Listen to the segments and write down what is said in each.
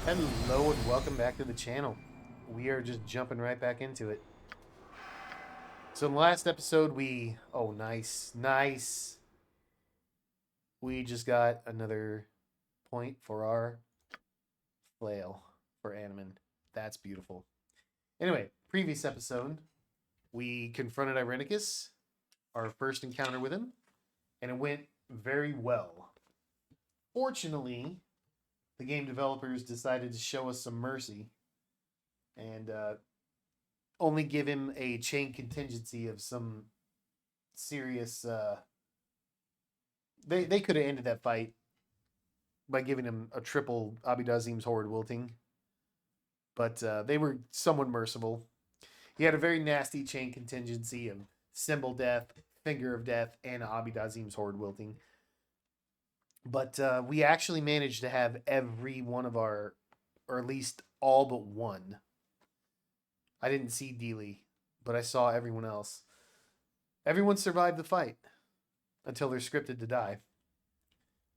Hello and welcome back to the channel. We are just jumping right back into it. So in the last episode oh nice. We just got another point for our flail for Animan. That's beautiful. Anyway, previous episode, we confronted Irenicus, our first encounter with him, and it went very well. Fortunately, the game developers decided to show us some mercy and only give him a chain contingency of some serious. They could have ended that fight by giving him a triple Abidazim's Horde Wilting, but they were somewhat merciful. He had a very nasty chain contingency of Symbol Death, Finger of Death, and Abidazim's Horde Wilting. But we actually managed to have every one of our, or at least all but one. I didn't see Dealey, but I saw everyone else. Everyone survived the fight until they're scripted to die.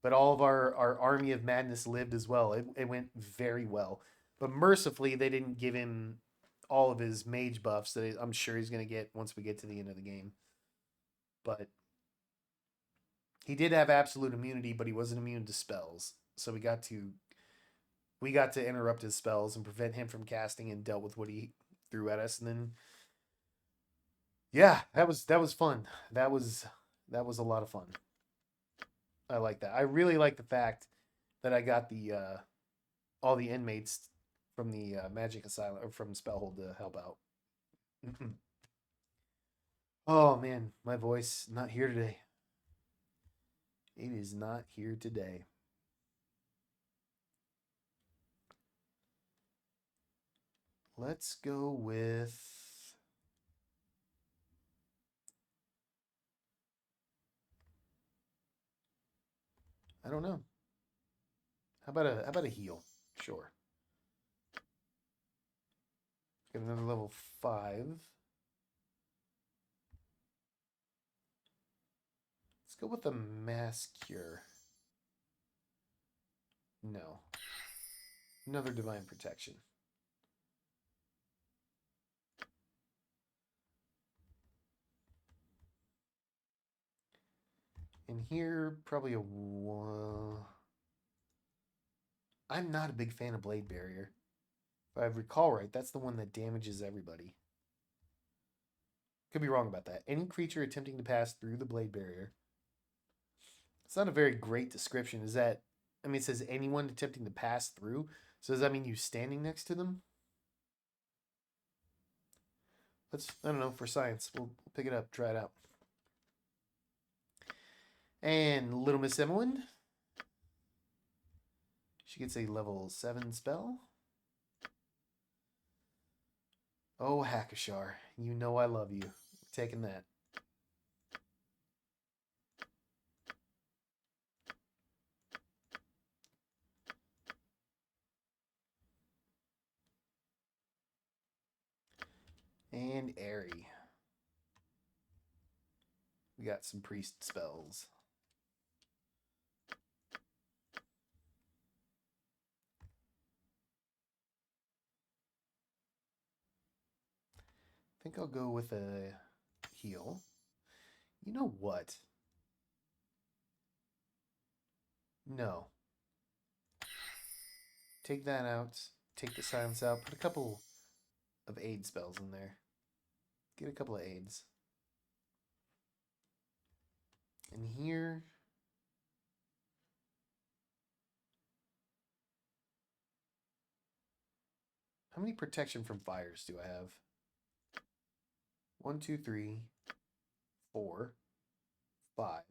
But all of our army of madness lived as well. It went very well. But mercifully, they didn't give him all of his mage buffs that I'm sure he's going to get once we get to the end of the game. But he did have absolute immunity, but he wasn't immune to spells. So we got to interrupt his spells and prevent him from casting and dealt with what he threw at us. And then, yeah, that was fun. That was a lot of fun. I like that. I really like the fact that I got the all the inmates from the Magic Asylum or from Spellhold to help out. Oh man, my voice not here today. It is not here today. Let's go with I don't know. How about a heal? Sure. Get another level 5. Let's go with the mass cure. No. Another divine protection. And here, probably a one. I'm not a big fan of Blade Barrier. If I recall right, that's the one that damages everybody. Could be wrong about that. Any creature attempting to pass through the Blade Barrier. It's not a very great description. Is that, I mean, it says anyone attempting to pass through. So does that mean you standing next to them? I don't know, for science. We'll pick it up, try it out. And Little Miss Emmeline. She gets a level 7 spell. Oh, Hackashar, you know I love you. Taking that. And Airy. We got some priest spells. I think I'll go with a heal. You know what? No. Take that out. Take the silence out. Put a couple of aid spells in there. Get a couple of aids. And here. How many protection from fires do I have? 1, 2, 3, 4, 5.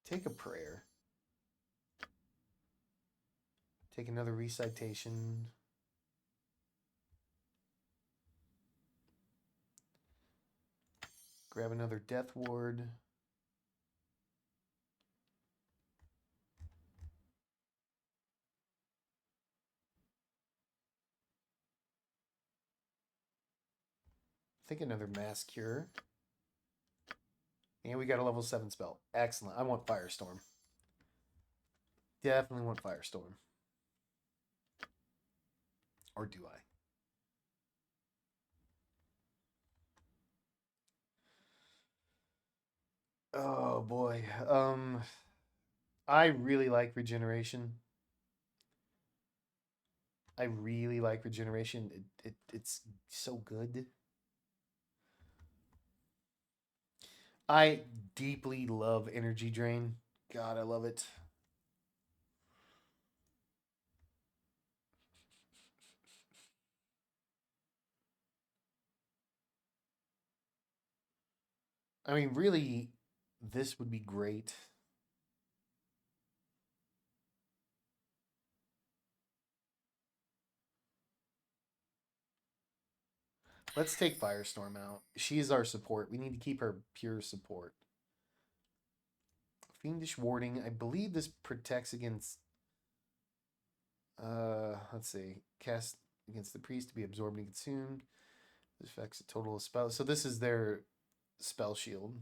Take a prayer. Take another recitation. Grab another death ward. think another Mass Cure. And we got a level 7 spell. Excellent. I want Firestorm. Definitely want Firestorm. Or do I? Oh boy. I really like Regeneration. I really like Regeneration. It's so good. I deeply love Energy Drain. God, I love it. I mean, really, this would be great. Let's take Firestorm out. She's our support. We need to keep her pure support. Fiendish Warding. I believe this protects against... let's see. Cast against the priest to be absorbed and consumed. This affects a total of spells. So this is their spell shield.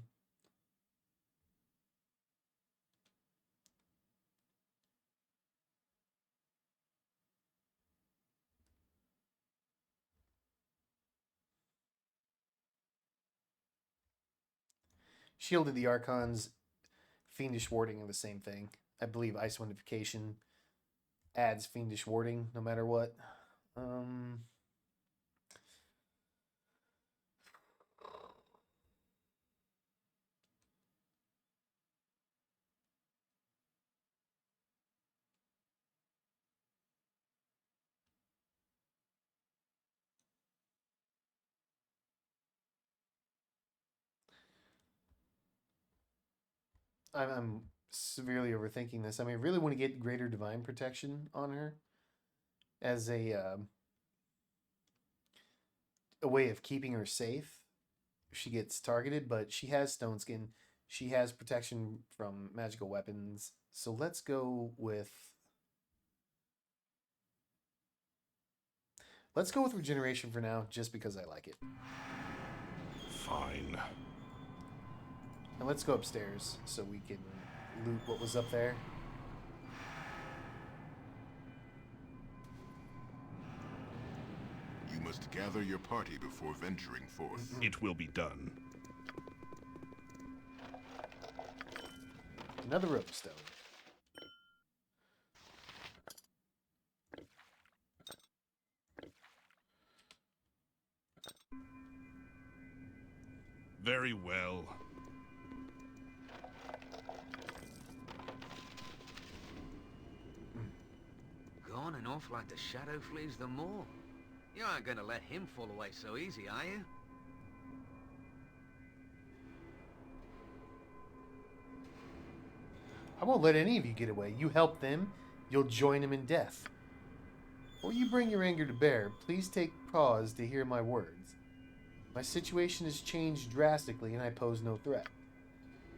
Shield of the Archons, Fiendish Warding are the same thing. I believe Ice Windification adds Fiendish Warding no matter what. I'm severely overthinking this. I mean, I really want to get greater divine protection on her as a way of keeping her safe if she gets targeted. But she has Stone Skin. She has protection from magical weapons. So let's go with... Let's go with Regeneration for now, just because I like it. Fine. And let's go upstairs so we can loot what was up there. You must gather your party before venturing forth. It will be done. Another rope stone. Very well. Gone and off like the shadow flees the moor. You aren't gonna let him fall away so easy, are you? I won't let any of you get away. You help them, you'll join them in death. Before you bring your anger to bear, please take pause to hear my words. My situation has changed drastically and I pose no threat.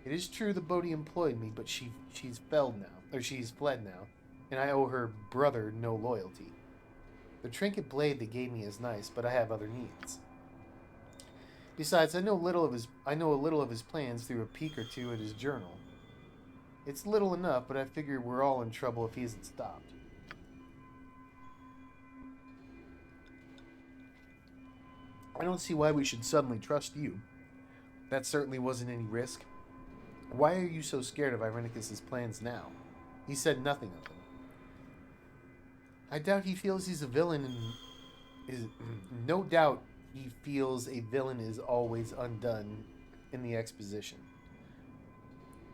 It is true the Bodhi employed me, but she's fled now, and I owe her brother no loyalty. The trinket blade they gave me is nice, but I have other needs. Besides, I know a little of his plans through a peek or two at his journal. It's little enough, but I figure we're all in trouble if he isn't stopped. I don't see why we should suddenly trust you. That certainly wasn't any risk. Why are you so scared of Irenicus's plans now? He said nothing of them. I doubt he feels he's a villain and no doubt he feels a villain is always undone in the exposition.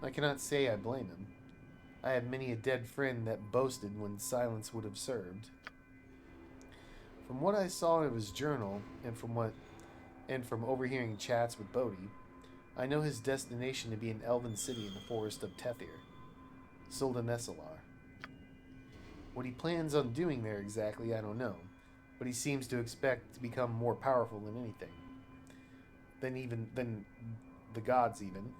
I cannot say I blame him. I have many a dead friend that boasted when silence would have served. From what I saw of his journal, and from overhearing chats with Bodhi, I know his destination to be an elven city in the forest of Tethir, Sildanesalar. What he plans on doing there exactly, I don't know, but he seems to expect to become more powerful than anything, than the gods even,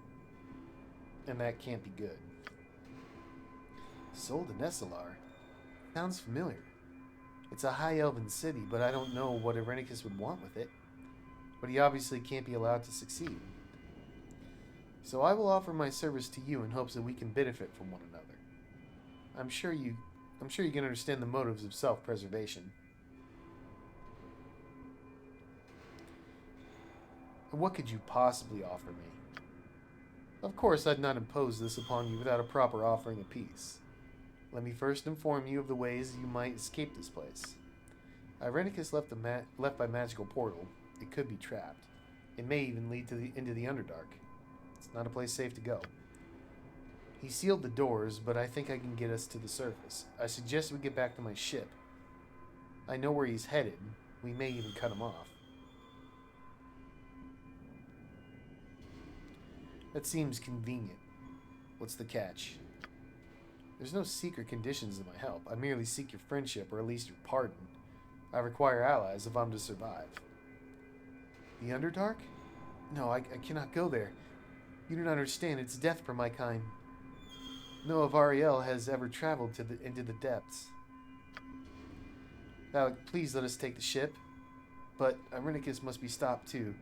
and that can't be good. Sildanesalar sounds familiar. It's a high elven city, but I don't know what Irenicus would want with it. but he obviously can't be allowed to succeed. So I will offer my service to you in hopes that we can benefit from one another. I'm sure you can understand the motives of self-preservation. And what could you possibly offer me? Of course, I'd not impose this upon you without a proper offering of peace. Let me first inform you of the ways you might escape this place. Irenicus left by magical portal. It could be trapped. It may even lead into the Underdark. It's not a place safe to go. He sealed the doors, but I think I can get us to the surface. I suggest we get back to my ship. I know where he's headed. We may even cut him off. That seems convenient. What's the catch? There's no secret conditions to my help. I merely seek your friendship, or at least your pardon. I require allies if I'm to survive. The Underdark? No, I cannot go there. You do not understand. It's death for my kind. No Avariel has ever traveled into the depths. Alec, please let us take the ship. But Irenicus must be stopped too.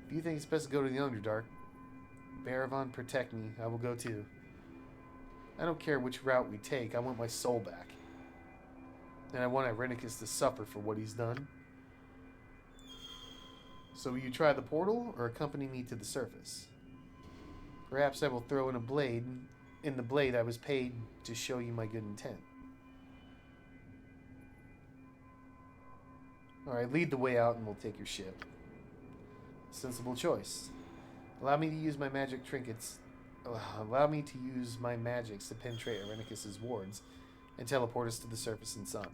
If you think it's best to go to the Underdark, Baravan, protect me. I will go too. I don't care which route we take. I want my soul back. And I want Irenicus to suffer for what he's done. So will you try the portal or accompany me to the surface? Perhaps I will throw in the blade I was paid to show you my good intent. Alright, lead the way out and we'll take your ship. Sensible choice. Allow me to use my magic trinkets. Allow me to use my magics to penetrate Irenicus's wards and teleport us to the surface and sun.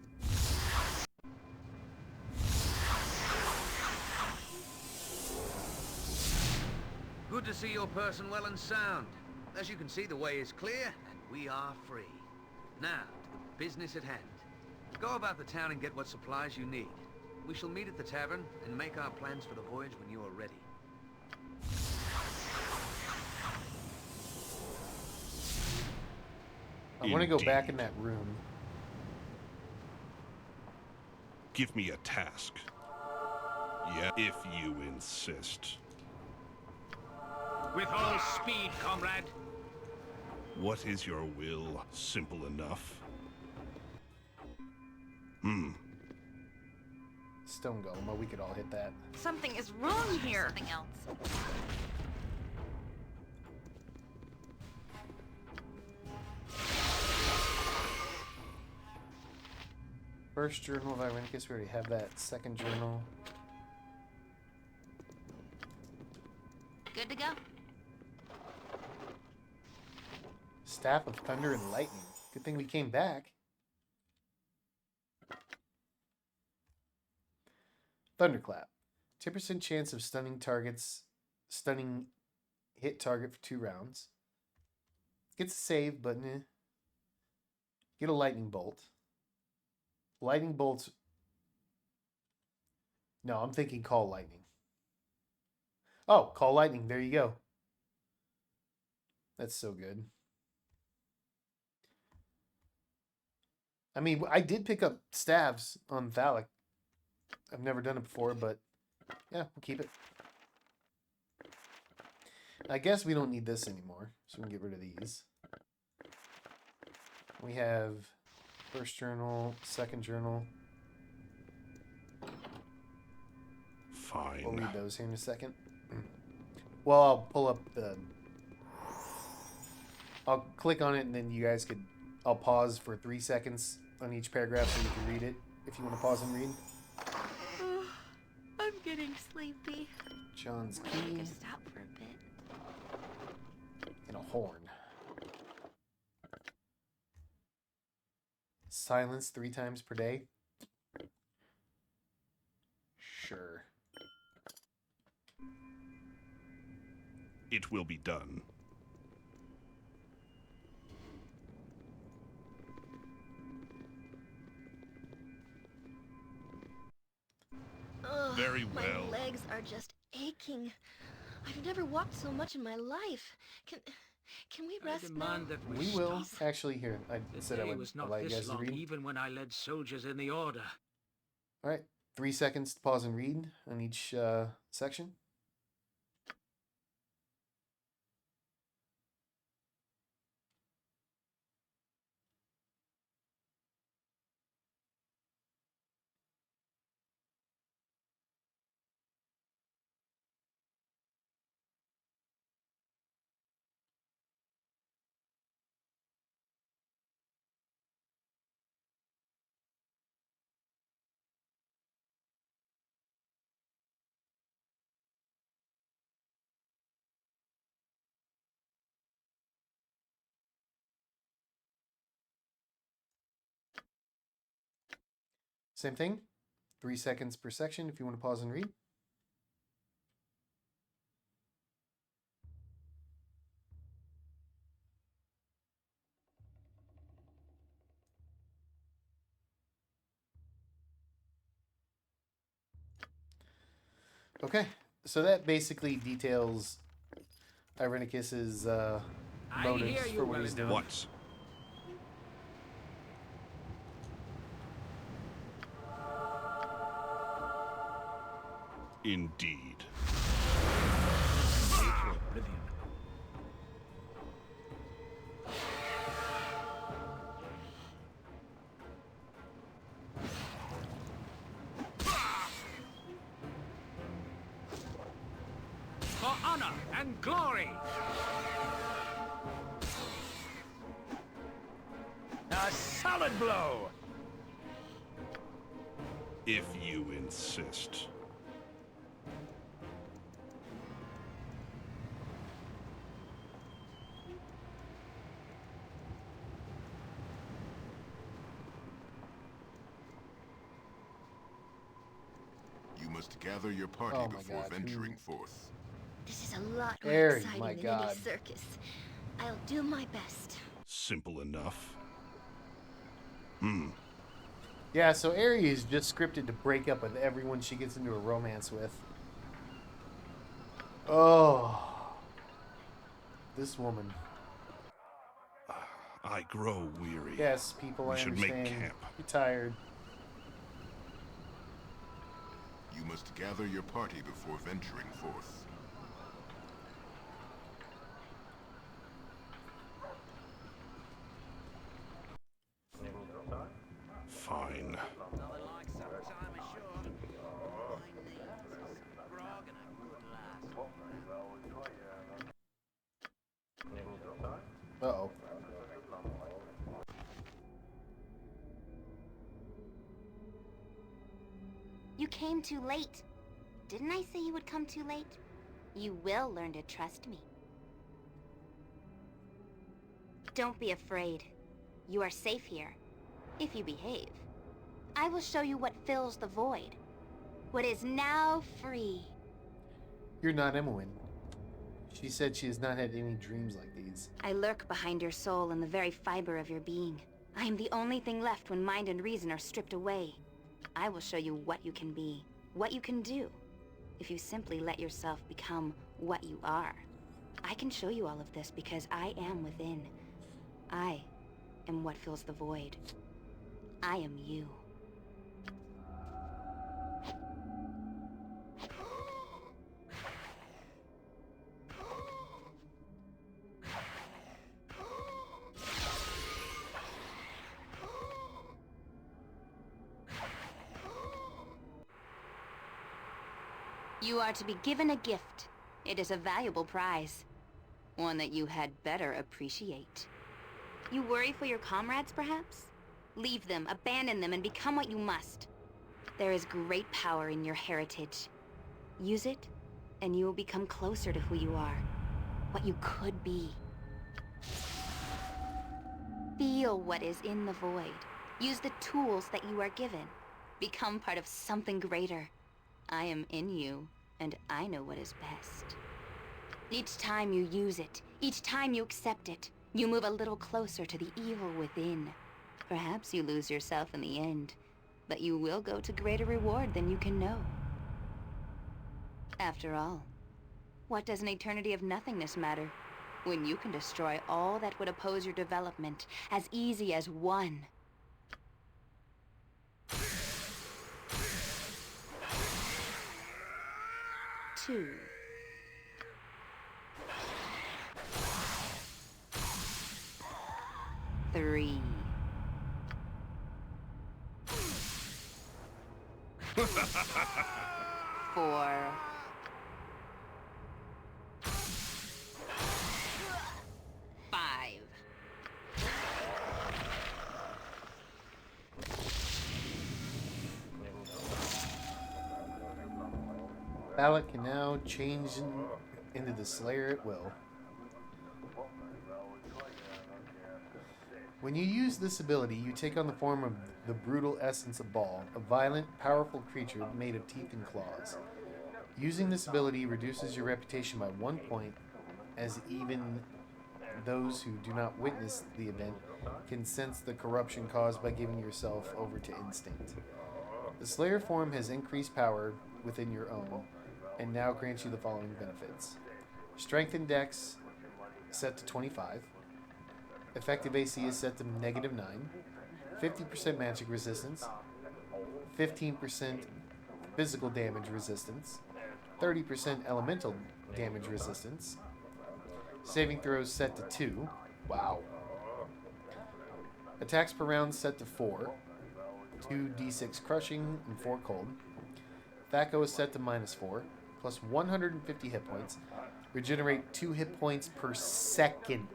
Good to see your person well and sound. As you can see, the way is clear, and we are free. Now, to the business at hand. Go about the town and get what supplies you need. We shall meet at the tavern and make our plans for the voyage when you are ready. I want to go back in that room. Give me a task. Yeah, if you insist. With all speed, comrade. What is your will? Simple enough. Stone Golem, well, we could all hit that. Something is wrong here. Something else. First journal of Irenicus, we already have that. Second journal. Good to go. Staff of Thunder and Lightning. Good thing we came back. Thunderclap. 10% chance of stunning hit target for 2 rounds. Gets a save, but eh. Get a lightning bolt. Lightning bolts. No, I'm thinking call lightning. Oh, call lightning. There you go. That's so good. I mean, I did pick up staves on Thalic. I've never done it before, but yeah, we'll keep it. I guess we don't need this anymore, so we can get rid of these. We have first journal, second journal. Fine. We'll read those here in a second. Well, I'll pull up the... I'll click on it, and then you guys could... I'll pause for 3 seconds on each paragraph so you can read it, if you want to pause and read. I'm getting sleepy. John's I key could stop for a bit. and a horn. Silence 3 times per day. Sure. It will be done. Ugh, Very well. My legs are just aching. I've never walked so much in my life. Can we I rest now? demand that we, We will. stop. Actually, here. I The said I day would was allow not you guys this to long, read. even when I led soldiers in the order. Alright. 3 seconds to pause and read on each section. Same thing. 3 seconds per section if you want to pause and read. Okay, so that basically details Irenicus's motives hear you, for what he's doing. What? Indeed. Oblivion. For honor and glory. A solid blow. If you insist. You must gather your party Oh my before God, venturing forth. This is a lot more Airy, exciting my than God. any circus. I'll do my best. Simple enough. Yeah, so Aerie is just scripted to break up with everyone she gets into a romance with. Oh. This woman. I grow weary. Yes, people, We I should make understand. camp. You're tired. You must gather your party before venturing forth. Fine. Nothing like some time ashore. My name's Grog and a good lass. Uh-oh. You came too late. Didn't I say you would come too late? You will learn to trust me. Don't be afraid. You are safe here, if you behave. I will show you what fills the void. What is now free. You're not Emmeline. She said she has not had any dreams like these. I lurk behind your soul in the very fiber of your being. I am the only thing left when mind and reason are stripped away. I will show you what you can be, what you can do, if you simply let yourself become what you are. I can show you all of this because I am within. I am what fills the void. I am you. You are to be given a gift. It is a valuable prize. One that you had better appreciate. You worry for your comrades, perhaps? Leave them, abandon them, and become what you must. There is great power in your heritage. Use it, and you will become closer to who you are. What you could be. Feel what is in the void. Use the tools that you are given. Become part of something greater. I am in you, and I know what is best. Each time you use it, each time you accept it, you move a little closer to the evil within. Perhaps you lose yourself in the end, but you will go to greater reward than you can know. After all, what does an eternity of nothingness matter when you can destroy all that would oppose your development as easy as one? 2. 3. 4. 5. Ballot can now change into the Slayer at will. When you use this ability, you take on the form of the brutal essence of Baal, a violent, powerful creature made of teeth and claws. Using this ability reduces your reputation by 1 point, as even those who do not witness the event can sense the corruption caused by giving yourself over to instinct. The Slayer form has increased power within your own, and now grants you the following benefits. Strength and Dex set to 25. Effective AC is set to -9. 50% magic resistance. 15% physical damage resistance. 30% elemental damage resistance. Saving throws set to 2. Wow. Attacks per round set to 4. 2d6 crushing and 4 cold. Thaco is set to -4, plus 150 hit points. Regenerate 2 hit points per second.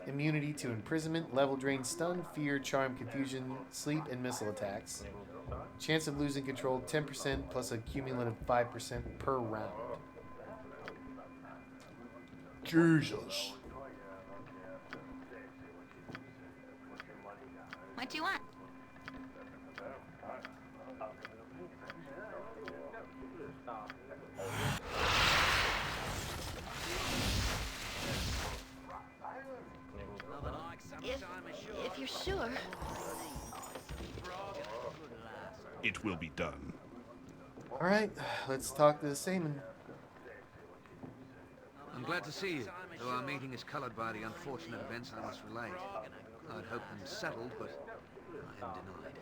Immunity to imprisonment, level drain, stun, fear, charm, confusion, sleep, and missile attacks. Chance of losing control 10% plus a cumulative 5% per round. Jesus. What do you want? If you're sure. It will be done. Alright, let's talk to the Saman. I'm glad to see you, though our meeting is colored by the unfortunate events I must relate. I'd hoped them settled, but I am denied.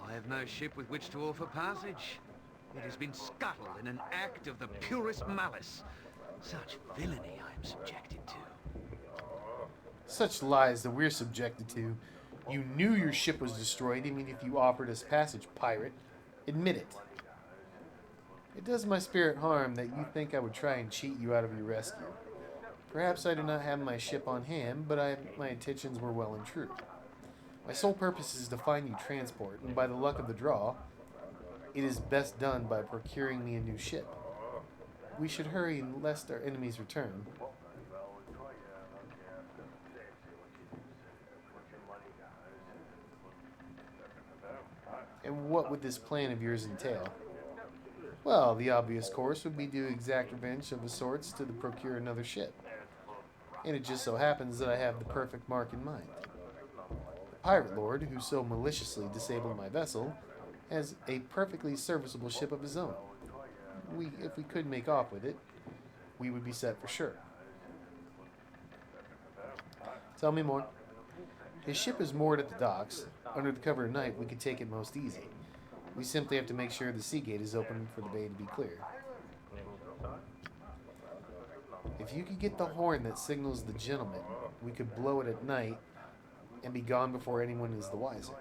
I have no ship with which to offer passage. It has been scuttled in an act of the purest malice. Such villainy I am subjected to. Such lies that we're subjected to. You knew your ship was destroyed, even if you offered us passage, pirate. Admit it. It does my spirit harm that you think I would try and cheat you out of your rescue. Perhaps I do not have my ship on hand, but my intentions were well and true. My sole purpose is to find you transport, and by the luck of the draw, it is best done by procuring me a new ship. We should hurry lest our enemies return. And what would this plan of yours entail? Well, the obvious course would be to exact revenge of the sorts to procure another ship. And it just so happens that I have the perfect mark in mind. The pirate lord, who so maliciously disabled my vessel, has a perfectly serviceable ship of his own. If we could make off with it, we would be set for sure. Tell me more. His ship is moored at the docks. Under the cover of night, we could take it most easy. We simply have to make sure the sea gate is open for the bay to be clear. If you could get the horn that signals the gentleman, we could blow it at night and be gone before anyone is the wiser.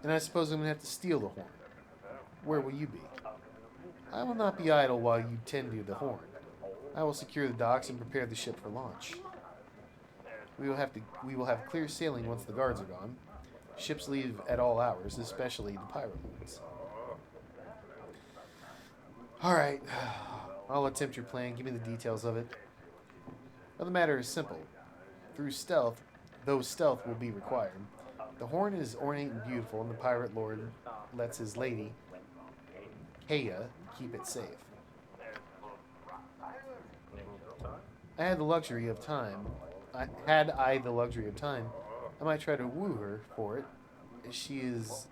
And I suppose I'm going to have to steal the horn. Where will you be? I will not be idle while you tend to the horn. I will secure the docks and prepare the ship for launch. We will have clear sailing once the guards are gone. Ships leave at all hours, especially the pirate lords. Alright, I'll attempt your plan. Give me the details of it. Well, the matter is simple. Through stealth, though stealth will be required, the horn is ornate and beautiful, and the pirate lord lets his lady, Kaya, keep it safe. Had I the luxury of time, I might try to woo her for it, as she is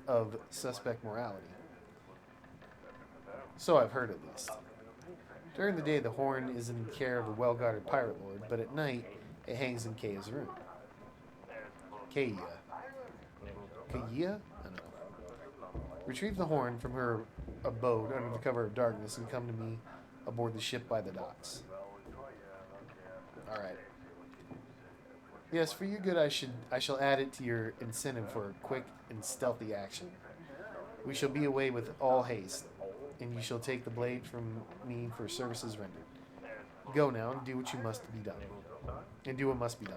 of suspect morality. So I've heard, at least. During the day, the horn is in the care of a well-guarded pirate lord, but at night, it hangs in Kaya's room. Kaya. Kaya? I don't know. Retrieve the horn from her abode under the cover of darkness and come to me aboard the ship by the docks. Alright. Yes, for your good I shall add it to your incentive for a quick and stealthy action. We shall be away with all haste, and you shall take the blade from me for services rendered. Go now and do what must be done.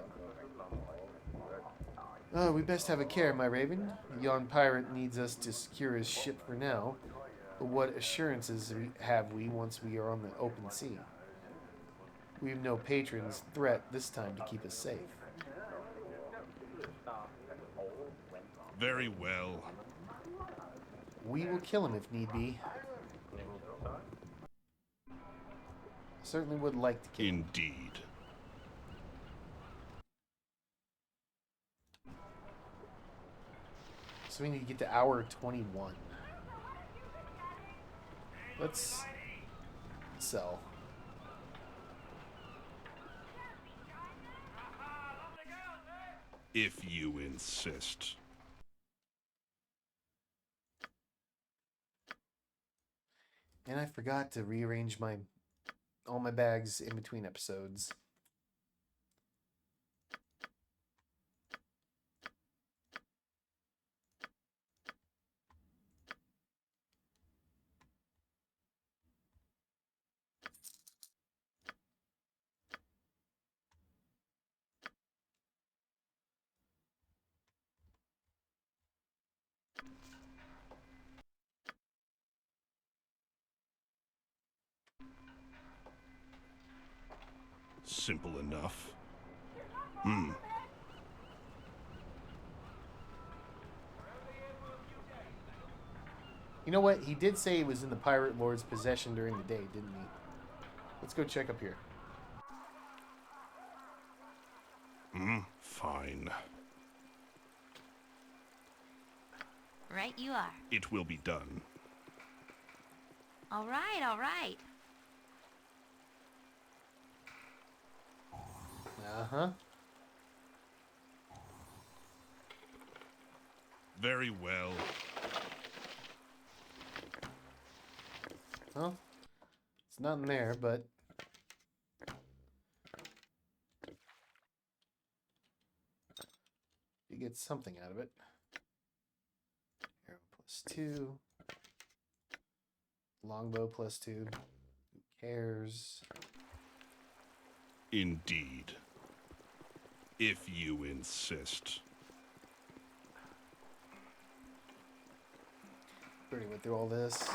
Oh, we best have a care, my raven. Yon pirate needs us to secure his ship for now, but what assurances have we once we are on the open sea? We've no patron's threat this time to keep us safe. Very well. We will kill him if need be. Certainly would like to kill him. Indeed. So we need to get to hour 21. Let's sell. If you insist. And I forgot to rearrange all my bags in between episodes. Simple enough. You know what? He did say it was in the Pirate Lord's possession during the day, didn't he? Let's go check up here. Fine. Right you are. It will be done. All right, all right. Uh-huh. Very well. Well, it's not in there, but... you get something out of it. Arrow +2. Longbow +2. Who cares? Indeed. If you insist. Already went through all this.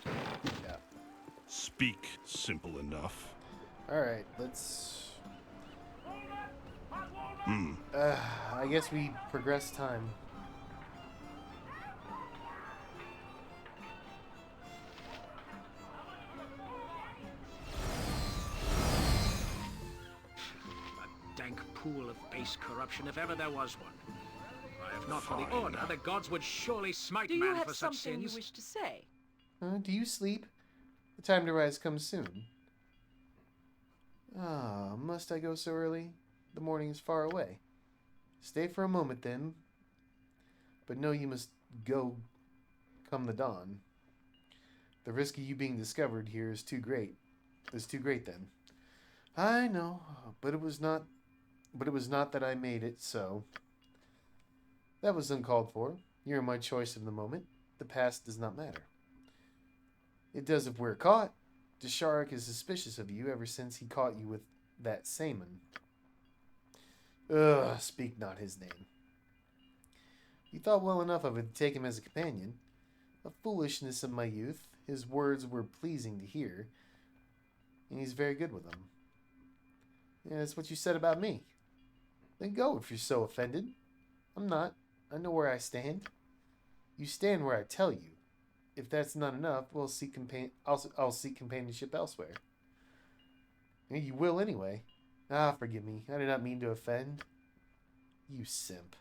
Yeah. Speak simple enough. Alright, let's... I guess we progress time. A dank pool of base corruption, if ever there was one. If not for the Fine. Order, the gods would surely smite Do you man have for such something sins. you wish to say? Do you sleep? The time to rise comes soon. Ah, must I go so early? The morning is far away. Stay for a moment then, but know you must go come the dawn. The risk of you being discovered here is too great. Then. I know, but it was not that I made it so. That was uncalled for. You're my choice of the moment. The past does not matter. It does if we're caught. Desharik is suspicious of you ever since he caught you with that Saman. Ugh, speak not his name. You thought well enough of it to take him as a companion. A foolishness of my youth. His words were pleasing to hear, and he's very good with them. Yeah, that's what you said about me. Then go if you're so offended. I'm not. I know where I stand. You stand where I tell you. If that's not enough, I'll seek companionship elsewhere. And you will anyway. Ah, forgive me. I did not mean to offend. You simp.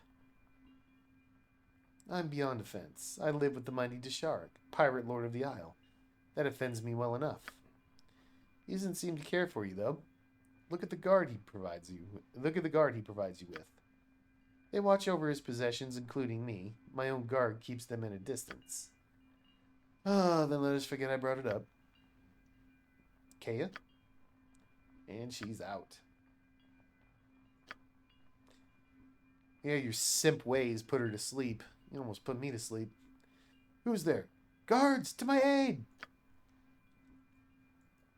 I'm beyond offense. I live with the mighty Desharik, pirate lord of the Isle. That offends me well enough. He doesn't seem to care for you, though. Look at the guard he provides you. Look at the guard he provides you with. They watch over his possessions, including me. My own guard keeps them in a distance. Ah, then let us forget I brought it up. Kaya? And she's out. Yeah, your simp ways put her to sleep. You almost put me to sleep. Who's there? Guards, to my aid!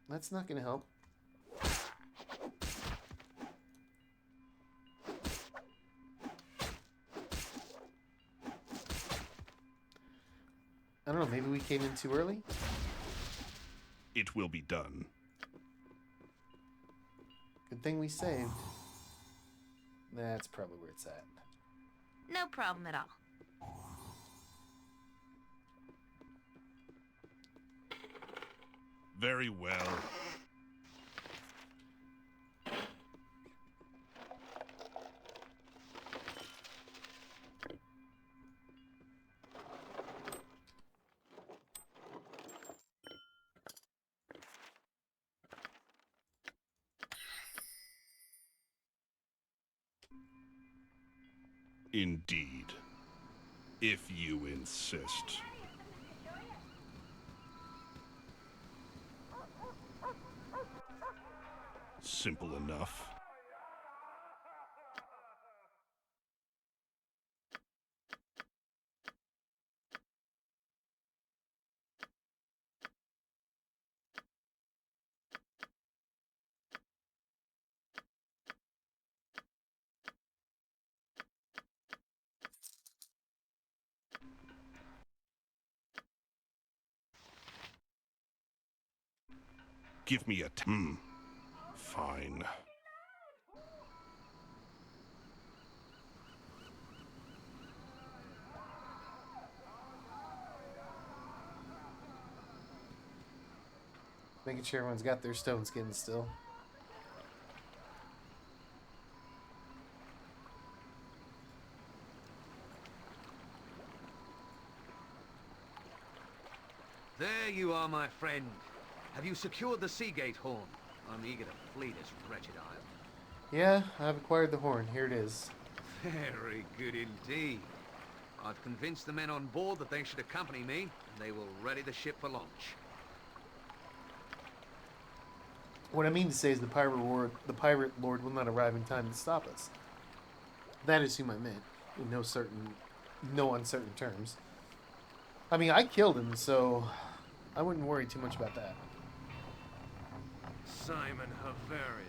That's not going to help. I don't know, maybe we came in too early? It will be done. Good thing we saved. That's probably where it's at. No problem at all. Very well. Indeed. If you insist. Simple enough. Give me a fine. Making sure everyone's got their stone skins still. There you are, my friend. Have you secured the Seagate horn? I'm eager to flee this wretched isle. Yeah, I've acquired the horn. Here it is. Very good indeed. I've convinced the men on board that they should accompany me, and they will ready the ship for launch. What I mean to say is the pirate lord will not arrive in time to stop us. That is whom I meant, in no uncertain terms. I mean, I killed him, so I wouldn't worry too much about that. Simon Havarian.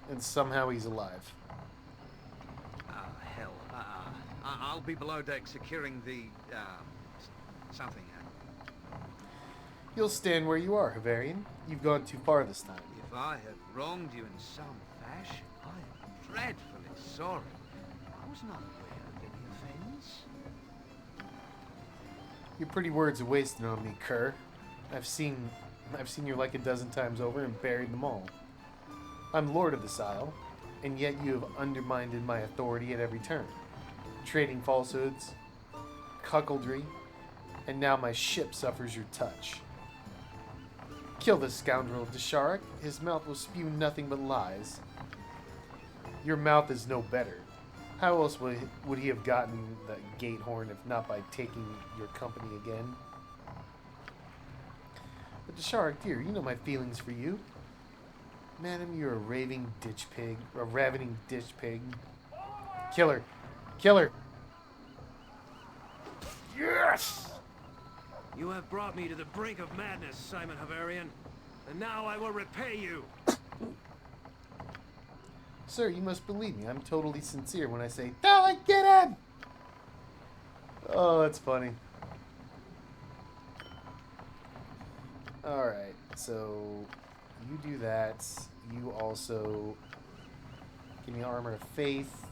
And somehow he's alive. Ah, hell. I'll be below deck securing the, something. You'll stand where you are, Havarian. You've gone too far this time. If I have wronged you in some fashion, I am dreadfully sorry. I was not aware of any offense. Your pretty words are wasted on me, cur. I've seen you like a dozen times over and buried them all. I'm lord of this isle, and yet you have undermined my authority at every turn. Trading falsehoods, cuckoldry, and now my ship suffers your touch. Kill this scoundrel, Desharik. His mouth will spew nothing but lies. Your mouth is no better. How else would he have gotten the gate horn if not by taking your company again? But Desharik, dear, you know my feelings for you. Madam, you're a ravening ditch pig. Kill her. Kill her. Yes! You have brought me to the brink of madness, Simon Havarian, and now I will repay you. Sir, you must believe me. I'm totally sincere when I say, Dolly, get him! Oh, that's funny. Alright, so you do that. You also give me Armor of Faith.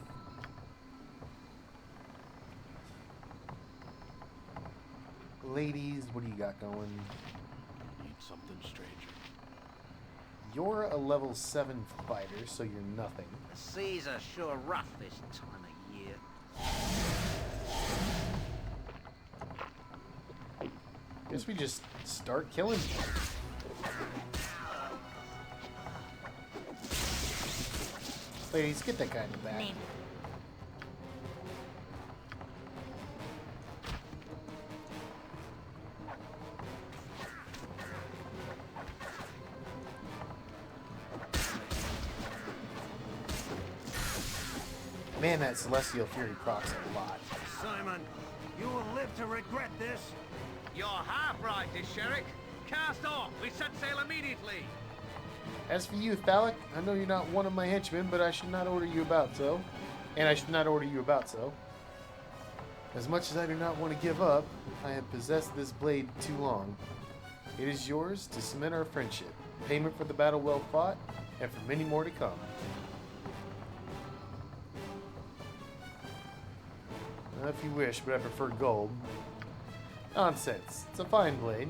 Ladies, what do you got going? Need something, stranger. You're a level 7 fighter, so you're nothing. The seas are sure rough this time of year. Guess we just start killing. Ladies, get that guy in the back. Name. Man, that Celestial Fury procs a lot. Simon, you will live to regret this. You're half right, Disheric. Cast off! We set sail immediately! As for you, Thalic, I know you're not one of my henchmen, but I should not order you about so. And I should not order you about so. As much as I do not want to give up, I have possessed this blade too long. It is yours to cement our friendship, payment for the battle well fought, and for many more to come. If you wish, but I prefer gold. Nonsense. It's a fine blade,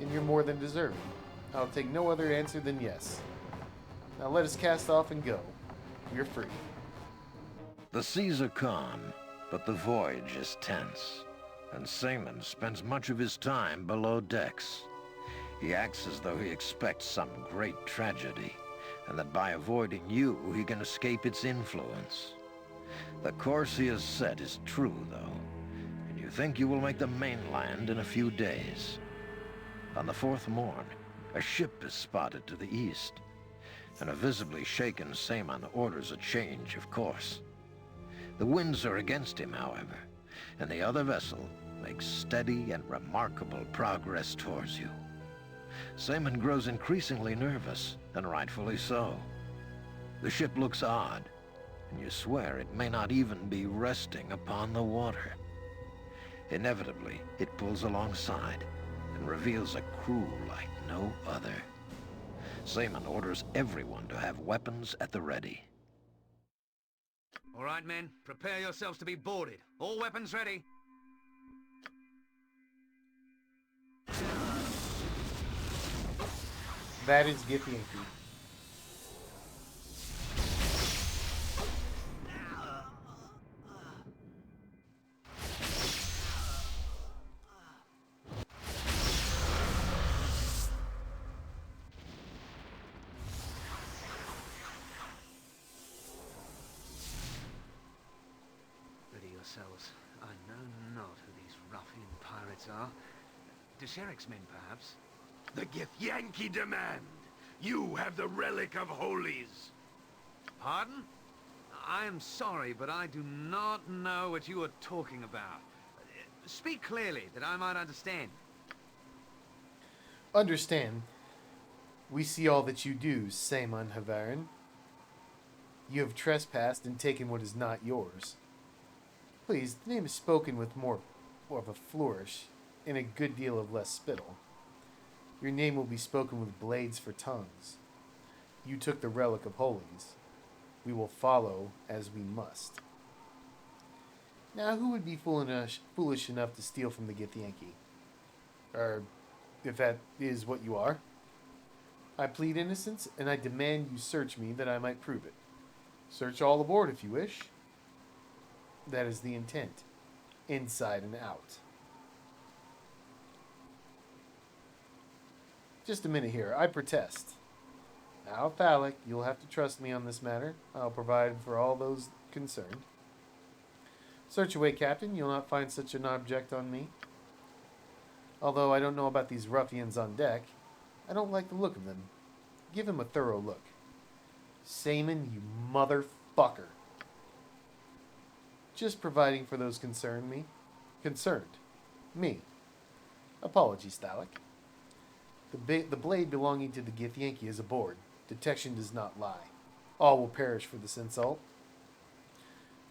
and you're more than deserving. I'll take no other answer than yes. Now let us cast off and go. We're free. The seas are calm, but the voyage is tense, and Seaman spends much of his time below decks. He acts as though he expects some great tragedy, and that by avoiding you, he can escape its influence. The course he has set is true, though, and you think you will make the mainland in a few days. On the fourth morn, a ship is spotted to the east, and a visibly shaken Seaman orders a change of course. The winds are against him, however, and the other vessel makes steady and remarkable progress towards you. Seaman grows increasingly nervous, and rightfully so. The ship looks odd, and you swear it may not even be resting upon the water. Inevitably, it pulls alongside and reveals a crew like no other. Seaman orders everyone to have weapons at the ready. All right, men. Prepare yourselves to be boarded. All weapons ready. That is Githyanki. Ready yourselves. I know not who these ruffian pirates are. Desheric's men, perhaps? The Githyanki demand! You have the Relic of Holies! Pardon? I am sorry, but I do not know what you are talking about. Speak clearly, that I might understand. Understand, we see all that you do, Seaman Havarin. You have trespassed and taken what is not yours. Please, the name is spoken with more of a flourish and a good deal of less spittle. Your name will be spoken with blades for tongues. You took the Relic of Holies. We will follow as we must. Now, who would be foolish enough to steal from the Githyanki? Or, if that is what you are. I plead innocence, and I demand you search me that I might prove it. Search all aboard if you wish. That is the intent, inside and out. Just a minute here. I protest. Now, Thalic, you'll have to trust me on this matter. I'll provide for all those concerned. Search away, Captain. You'll not find such an object on me. Although I don't know about these ruffians on deck, I don't like the look of them. Give him a thorough look. Seaman, you motherfucker. Just providing for those concerned. Me. Apologies, Thalic. The blade belonging to the Githyanki is aboard. Detection does not lie. All will perish for this insult.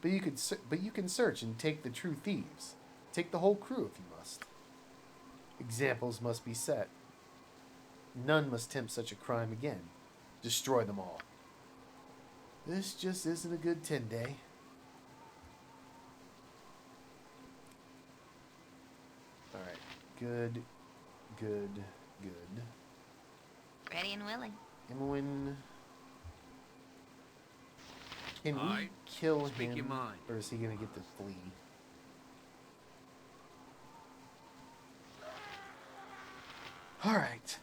But you can search and take the true thieves. Take the whole crew if you must. Examples must be set. None must tempt such a crime again. Destroy them all. This just isn't a good 10-day. Alright. Good. Ready and willing. Imoen. Can we Alright, kill speak him? your mind. Or is he going to get to flee? Alright.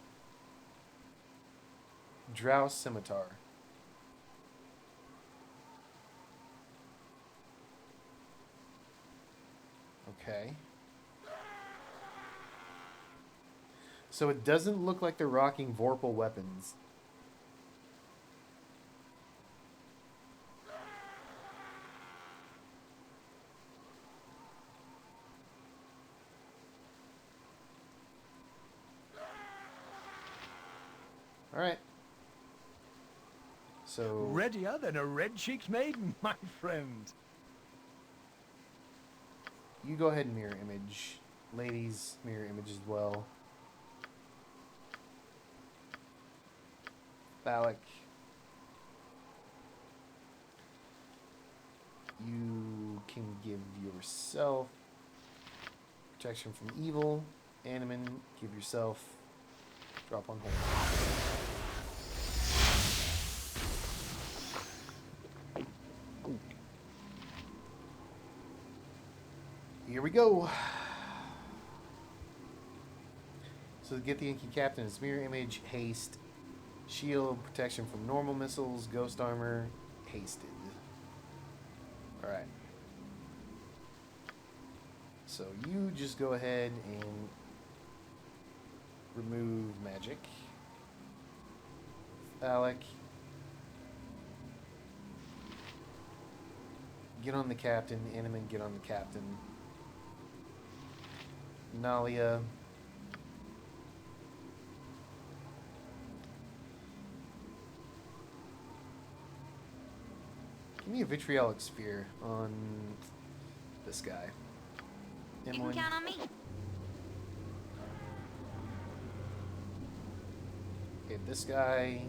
Drow Scimitar. Okay. So it doesn't look like they're rocking Vorpal weapons. Alright. So... Readier than a red-cheeked maiden, my friend. You go ahead and mirror image. Ladies, mirror image as well. Phallic. You can give yourself protection from evil. Animan, give yourself drop on hold. Here we go. So the Githyanki captain is mirror image, haste, shield, protection from normal missiles, ghost armor, hasted. Alright. So you just go ahead and remove magic. Phallic. Get on the captain. Animan, get on the captain. Nalia. Give me a vitriolic sphere on this guy. You can count on me. Okay, this guy.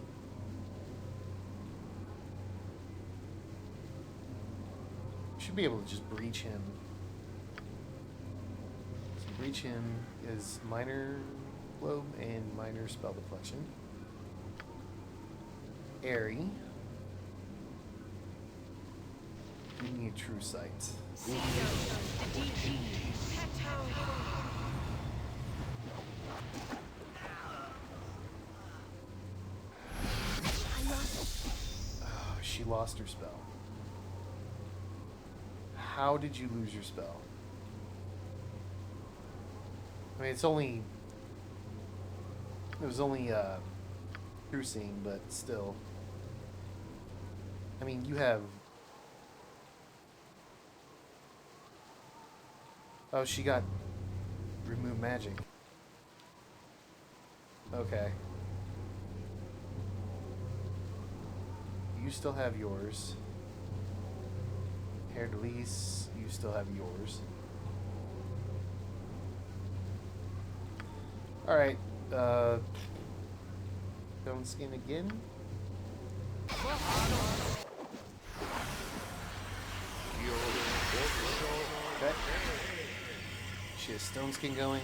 Should be able to just breach him. So breach him is minor globe and minor spell deflection. Airy. Give me a true sight. Oh, she lost her spell. How did you lose your spell? I mean, it was only true seeing, but still. I mean, you have... Oh, she got remove magic. Okay. You still have yours. Hair Delise, you still have yours. Alright, Stone Skin again. Okay. She has Stone Skin going.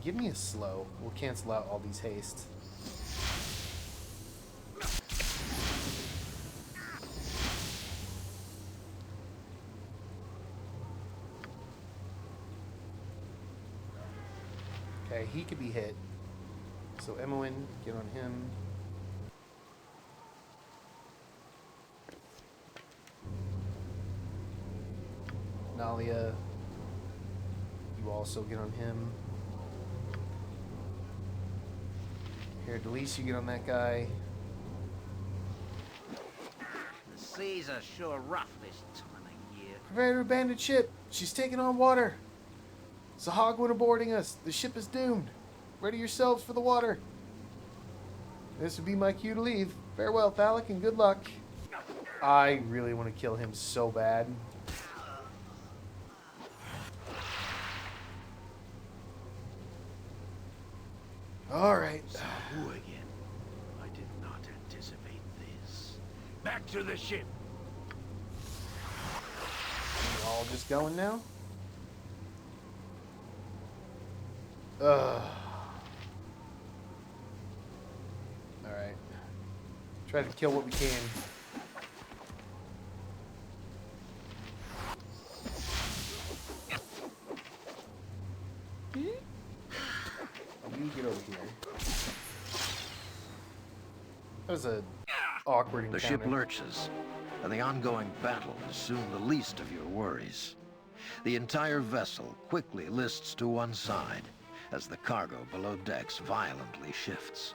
Give me a slow. We'll cancel out all these haste. Okay, he could be hit. So Emowyn, get on him. Nalia, you also get on him. Here, Delise, you get on that guy. The seas are sure rough this time of year. Prepare to abandon ship. She's taking on water. Sahaguin boarding us. The ship is doomed. Ready yourselves for the water. This would be my cue to leave. Farewell, Phallic, and good luck. I really want to kill him so bad. Alright. So who again? I did not anticipate this. Back to the ship. We're all just going now? Ugh. Alright. Try to kill what we can. You get over here. That was a awkward encounter. The ship lurches. and the ongoing battle is soon the least of your worries. The entire vessel quickly lists to one side as the cargo below decks violently shifts.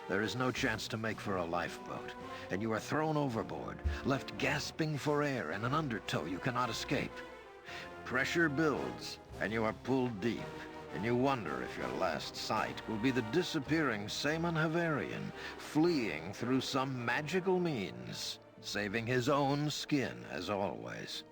There is no chance to make for a lifeboat, and you are thrown overboard, left gasping for air in an undertow you cannot escape. Pressure builds, and you are pulled deep, and you wonder if your last sight will be the disappearing Saemon Havarian fleeing through some magical means, saving his own skin as always.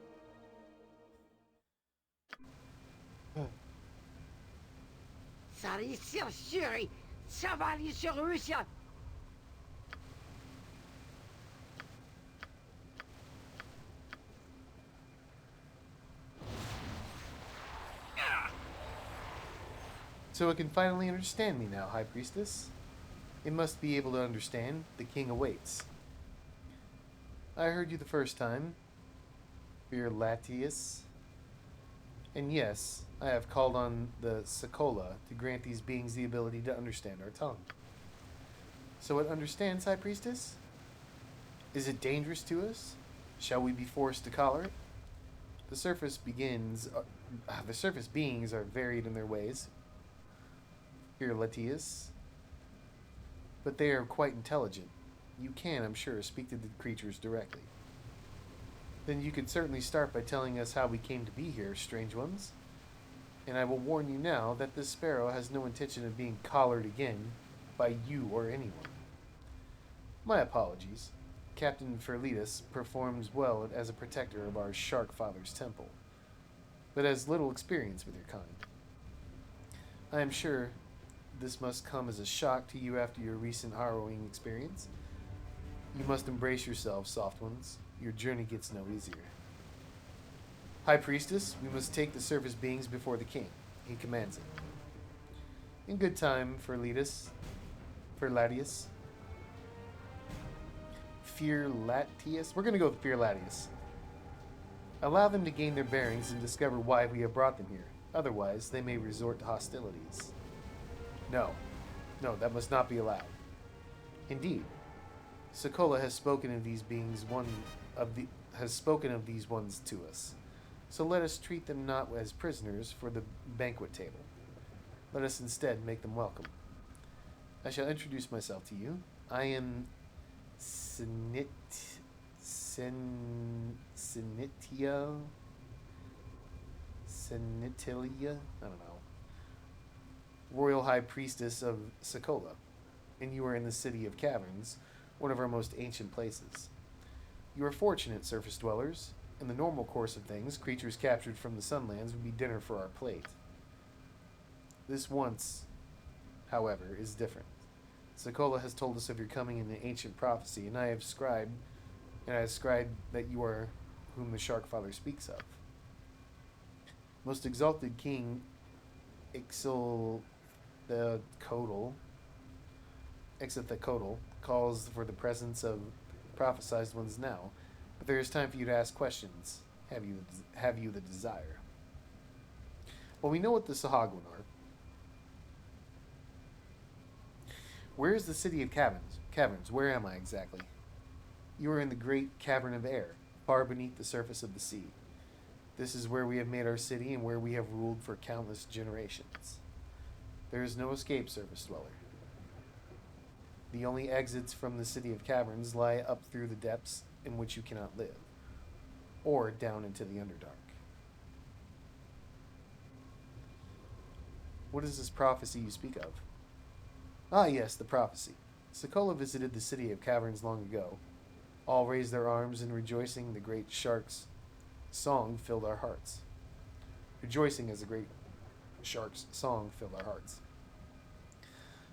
So it can finally understand me now, High Priestess. It must be able to understand. The king awaits. I heard you the first time, Fear Latius. And yes, I have called on the SoA to grant these beings the ability to understand our tongue. So it understands, High Priestess? Is it dangerous to us? Shall we be forced to collar it? The surface beings are varied in their ways, Fear Latius, but they are quite intelligent. You can, I'm sure, speak to the creatures directly. Then you could certainly start by telling us how we came to be here, strange ones. And I will warn you now that this sparrow has no intention of being collared again by you or anyone. My apologies. Captain Ferletus performs well as a protector of our Shark Father's temple, but has little experience with your kind. I am sure this must come as a shock to you after your recent harrowing experience. You must embrace yourselves, soft ones. Your journey gets no easier. High Priestess, we must take the surface beings before the king. He commands it. In good time, Ferladius. We're going to go with Fearlatius. Allow them to gain their bearings and discover why we have brought them here. Otherwise, they may resort to hostilities. No, that must not be allowed. Indeed, SoA has spoken of these beings these ones to us. So let us treat them not as prisoners for the banquet table. Let us instead make them welcome. I shall introduce myself to you. I am Sinitilia? I don't know. Royal High Priestess of SoA, and you are in the City of Caverns, one of our most ancient places. You are fortunate, surface dwellers. In the normal course of things, creatures captured from the Sunlands would be dinner for our plate. This once, however, is different. SoA has told us of your coming in the ancient prophecy, and I have scribed that you are whom the Shark Father speaks of. Most exalted King Ixithacodal calls for the presence of prophesized ones now, but there is time for you to ask questions. Have you the desire? Well, we know what the Sahaguin are. Where is the City of Caverns? Where am I exactly? You are in the great cavern of air, far beneath the surface of the sea. This is where we have made our city and where we have ruled for countless generations. There is no escape, surface dweller. The only exits from the City of Caverns lie up through the depths in which you cannot live, or down into the Underdark. What is this prophecy you speak of? Ah, yes, the prophecy. SoA visited the City of Caverns long ago. All raised their arms in rejoicing. The great shark's song filled our hearts. Rejoicing as a great shark's song filled our hearts.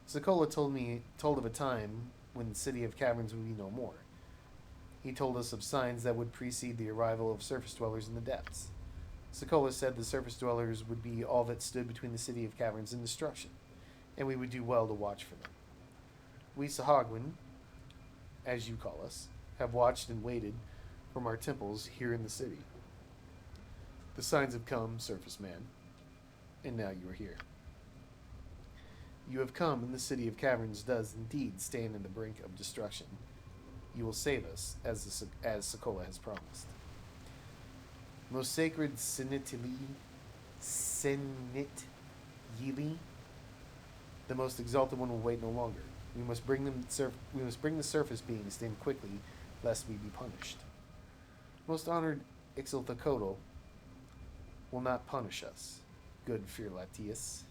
SoA told of a time when the City of Caverns would be no more. He told us of signs that would precede the arrival of surface dwellers in the depths. SoA said the surface dwellers would be all that stood between the City of Caverns and destruction, and we would do well to watch for them. We Sahaguin, as you call us, have watched and waited from our temples here in the city. The signs have come, surface man, and now you are here. You have come, and the City of Caverns does indeed stand in the brink of destruction. you will save us, as Sokola has promised. Most sacred Yili, the most exalted one will wait no longer. We must bring the surface beings to him quickly, lest we be punished. Most honored Ixilthacodal will not punish us, good Fear Latius.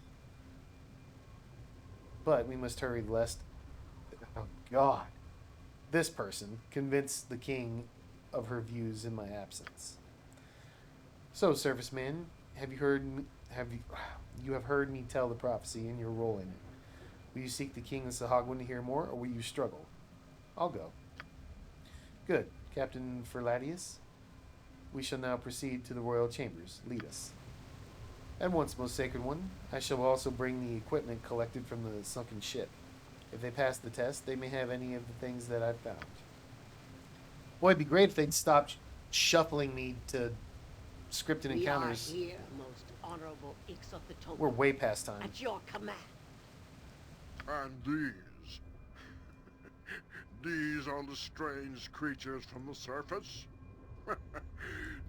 But we must hurry lest, oh God, this person convince the king of her views in my absence. So, Surface Man, you have heard me tell the prophecy and your role in it. Will you seek the king of Sahaguin to hear more, or will you struggle? I'll go. Good, Captain Ferladius. We shall now proceed to the royal chambers. Lead us. At once, most sacred one, I shall also bring the equipment collected from the sunken ship. If they pass the test, they may have any of the things that I've found. Boy, it'd be great if they'd stop shuffling me to scripted encounters. We are here, most honorable Ixothotoba. We're way past time. At your command. And these? These are the strange creatures from the surface?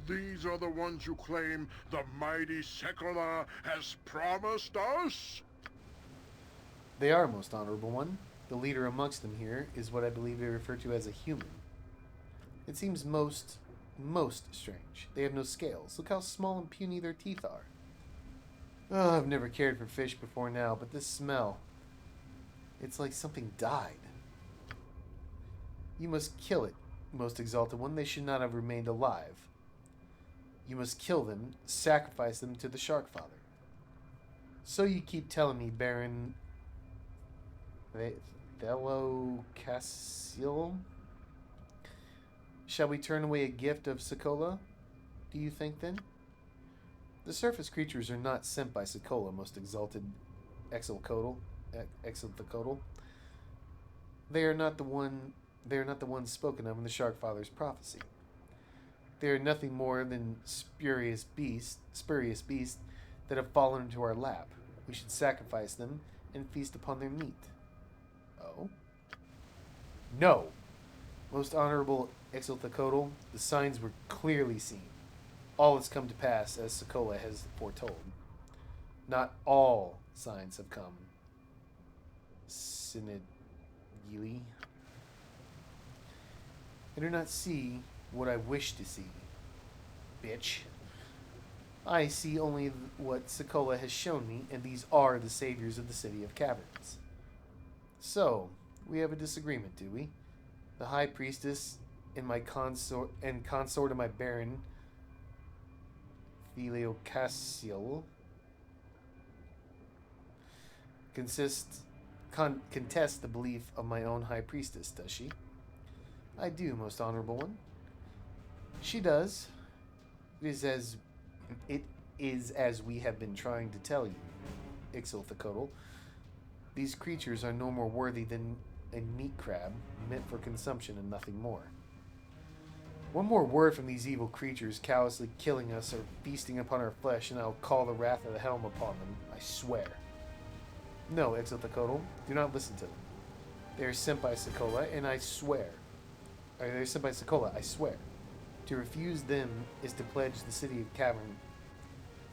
These are the ones you claim the mighty Sekola has promised us? They are, most honorable one. The leader amongst them here is what I believe they refer to as a human. It seems most strange. They have no scales. Look how small and puny their teeth are. Oh, I've never cared for fish before now, but this smell, it's like something died. You must kill it, most exalted one. They should not have remained alive. You must kill them, sacrifice them to the Shark Father. So you keep telling me, Baron Velocassil. Shall we turn away a gift of Sokola, do you think, then? The surface creatures are not sent by Sokola, most exalted Ixilthacodal. They are not the ones spoken of in the Shark Father's prophecy. They are nothing more than spurious beasts that have fallen into our lap. We should sacrifice them and feast upon their meat. Oh? No! Most honorable Ixilthacodal, the signs were clearly seen. All has come to pass as Sokola has foretold. Not all signs have come. Sinidili. I do not see what I wish to see, bitch. I see only what Sokola has shown me, and these are the saviors of the City of Caverns. So, we have a disagreement, do we? The High Priestess and consort of my Baron Velocassil contest the belief of my own High Priestess, does she? I do, most honorable one. She does. It is as we have been trying to tell you, Ixilthacodal. These creatures are no more worthy than a meat crab, meant for consumption and nothing more. One more word from these evil creatures callously killing us or feasting upon our flesh, and I'll call the wrath of the helm upon them, I swear. No, Ixilthacodal, do not listen to them. They are sent by Sokola, and I swear. They're sent by Sokola, I swear. To refuse them is to pledge the City of Cavern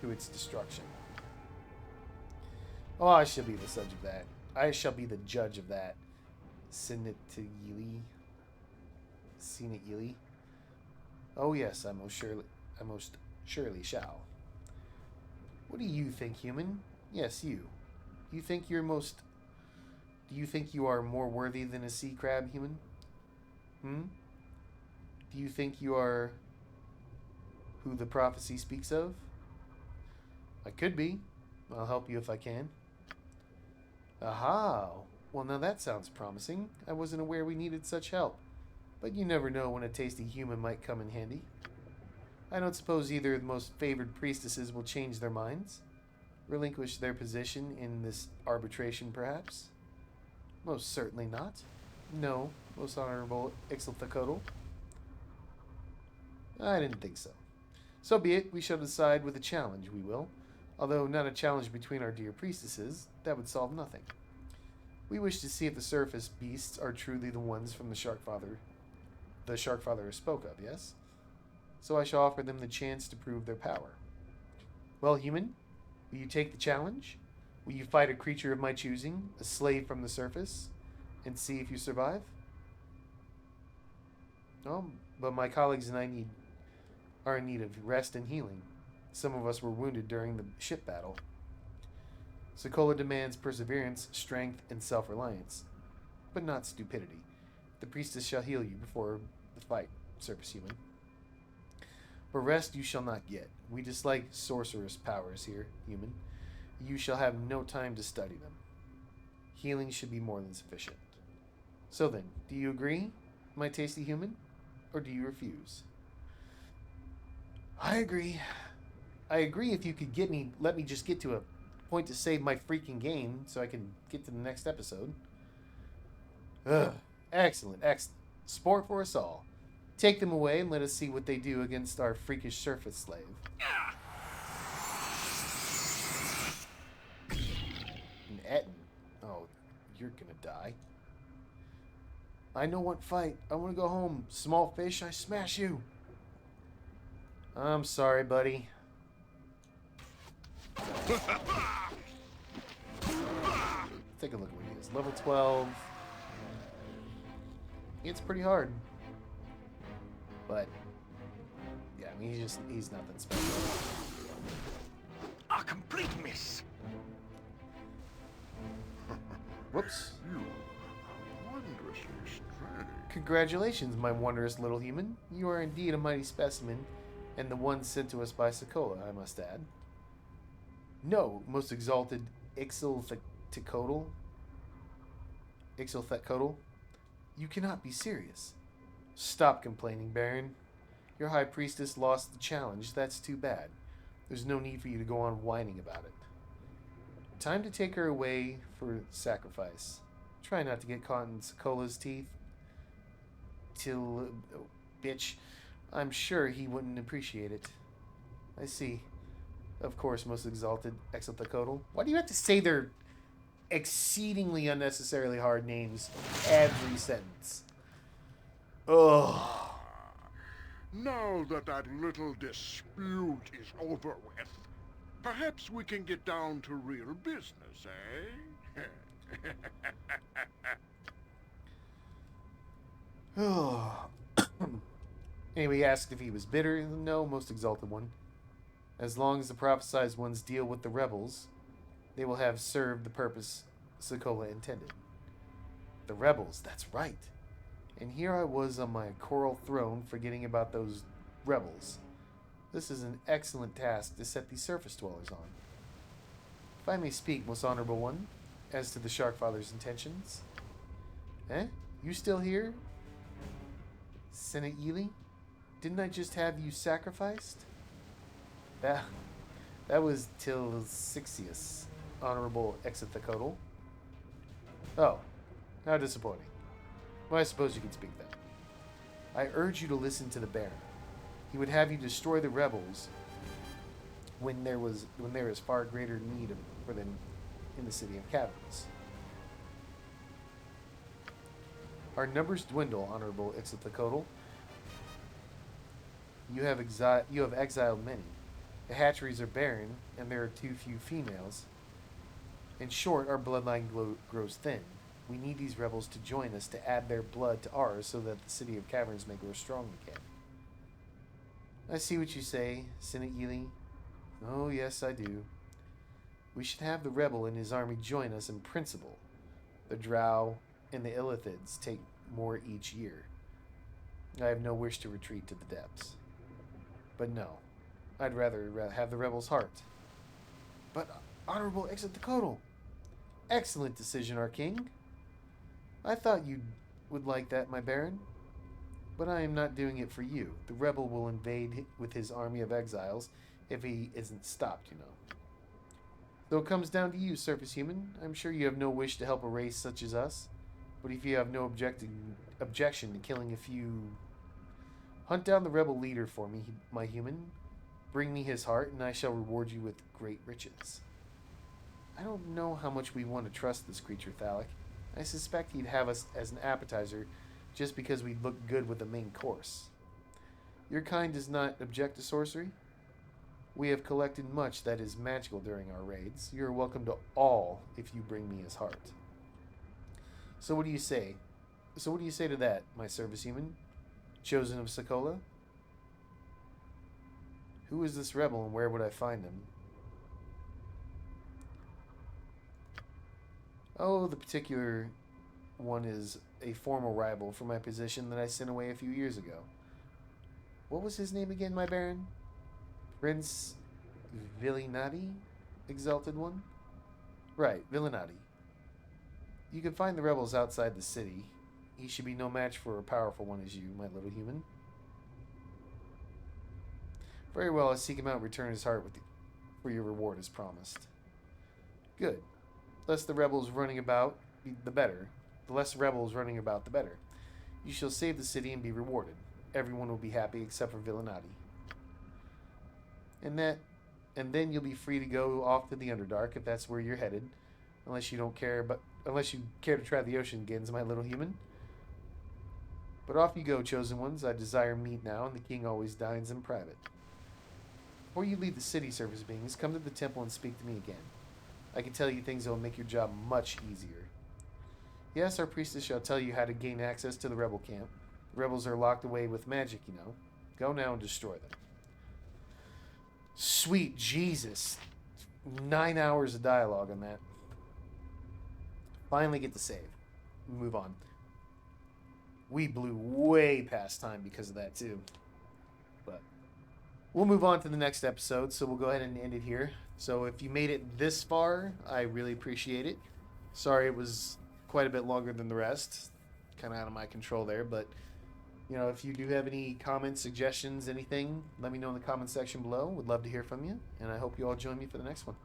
to its destruction. Oh, I shall be the judge of that. I shall be the judge of that. Sinitili. Oh yes, I most surely shall. What do you think, human? Yes, you. Do you think you are more worthy than a sea crab, human? Do you think you are who the prophecy speaks of? I could be. I'll help you if I can. Aha! Well, now that sounds promising. I wasn't aware we needed such help. But you never know when a tasty human might come in handy. I don't suppose either of the most favored priestesses will change their minds? Relinquish their position in this arbitration, perhaps? Most certainly not. No, most honorable Ixilthacodal. I didn't think so. So be it, we shall decide with a challenge, we will. Although not a challenge between our dear priestesses, that would solve nothing. We wish to see if the surface beasts are truly the ones from the Shark Father the Sharkfather spoke of, yes? So I shall offer them the chance to prove their power. Well, human, will you take the challenge? Will you fight a creature of my choosing, a slave from the surface, and see if you survive? Oh, but my colleagues and I are in need of rest and healing. Some of us were wounded during the ship battle. Sokola demands perseverance, strength, and self-reliance, but not stupidity. The priestess shall heal you before the fight, surface human. But rest you shall not get. We dislike sorceress powers here, human. You shall have no time to study them. Healing should be more than sufficient. So then, do you agree, my tasty human? Or do you refuse? I agree. I agree if you could let me just get to a point to save my freaking game so I can get to the next episode. Ugh. Excellent, excellent. Sport for us all. Take them away and let us see what they do against our freakish surface slave. And Etten. Oh, you're gonna die. I know what fight. I want to go home. Small fish, I smash you. I'm sorry, buddy. Take a look at what he is. Level 12. It's pretty hard. But, yeah, I mean, he's nothing special. A complete miss. Whoops. You are wondrously strange. Congratulations, my wondrous little human. You are indeed a mighty specimen, and the one sent to us by Sokola, I must add. No, most exalted Ixiltecodal, you cannot be serious. Stop complaining, Baron. Your high priestess lost the challenge. That's too bad. There's no need for you to go on whining about it. Time to take her away for sacrifice. Try not to get caught in Sokola's teeth. Bitch, I'm sure he wouldn't appreciate it. I see. Of course, most exalted Ixiltecodal. Why do you have to say their exceedingly unnecessarily hard names every sentence? Ugh. Now that little dispute is over with, perhaps we can get down to real business, eh? Anyway, he asked if he was bitter. No, most exalted one. As long as the prophesized ones deal with the rebels, they will have served the purpose Sokola intended. The rebels, that's right. And here I was on my coral throne forgetting about those rebels. This is an excellent task to set these surface dwellers on. If I may speak, most honorable one, as to the Sharkfather's intentions. Eh? You still here? Senate Ely? Didn't I just have you sacrificed? That was Tilsixius, honorable Ixiltecodal. Oh, how disappointing. Well, I suppose you can speak then. I urge you to listen to the Baron. He would have you destroy the rebels when there is far greater need for them in the City of Caverns. Our numbers dwindle, honorable Ixiltecodal. You have exiled many. The hatcheries are barren, and there are too few females. In short, our bloodline grows thin. We need these rebels to join us to add their blood to ours so that the City of Caverns may grow strong again. I see what you say, Senate Ely. Oh, yes, I do. We should have the rebel and his army join us in principle. The Drow and the Illithids take more each year. I have no wish to retreat to the depths. But no, I'd rather have the rebel's heart. But, Honorable Ixiltecodal, excellent decision, our king. I thought you would like that, my baron. But I am not doing it for you. The rebel will invade with his army of exiles if he isn't stopped, you know. Though it comes down to you, surface human, I'm sure you have no wish to help a race such as us. But if you have no objection to killing a few... Hunt down the rebel leader for me, my human. Bring me his heart, and I shall reward you with great riches. I don't know how much we want to trust this creature, Thalic. I suspect he'd have us as an appetizer just because we look good with the main course. Your kind does not object to sorcery. We have collected much that is magical during our raids. You are welcome to all if you bring me his heart. So what do you say? So what do you say to that, my service human? Chosen of Sokola? Who is this rebel and where would I find him? Oh, the particular one is a former rival for my position that I sent away a few years ago. What was his name again, my baron? Prince Villinati? Exalted one? Right, Villinati. You can find the rebels outside the city. He should be no match for a powerful one as you, my little human. Very well, I'll seek him out and return his heart for your reward as promised. Good. Less the rebels running about, the better. The less rebels running about, the better. You shall save the city and be rewarded. Everyone will be happy except for Villinati. And then you'll be free to go off to the Underdark if that's where you're headed. Unless you care to try the ocean again, my little human. But off you go, chosen ones. I desire meat now, and the king always dines in private. Before you leave the city, service beings, come to the temple and speak to me again. I can tell you things that will make your job much easier. Yes, our priestess shall tell you how to gain access to the rebel camp. The rebels are locked away with magic, you know. Go now and destroy them. Sweet Jesus. 9 hours of dialogue on that. Finally get to save. Move on. We blew way past time because of that too. But we'll move on to the next episode, so we'll go ahead and end it here. So if you made it this far, I really appreciate it. Sorry it was quite a bit longer than the rest. Kind of out of my control there, but you know, if you do have any comments, suggestions, anything, let me know in the comment section below. Would love to hear from you, and I hope you all join me for the next one.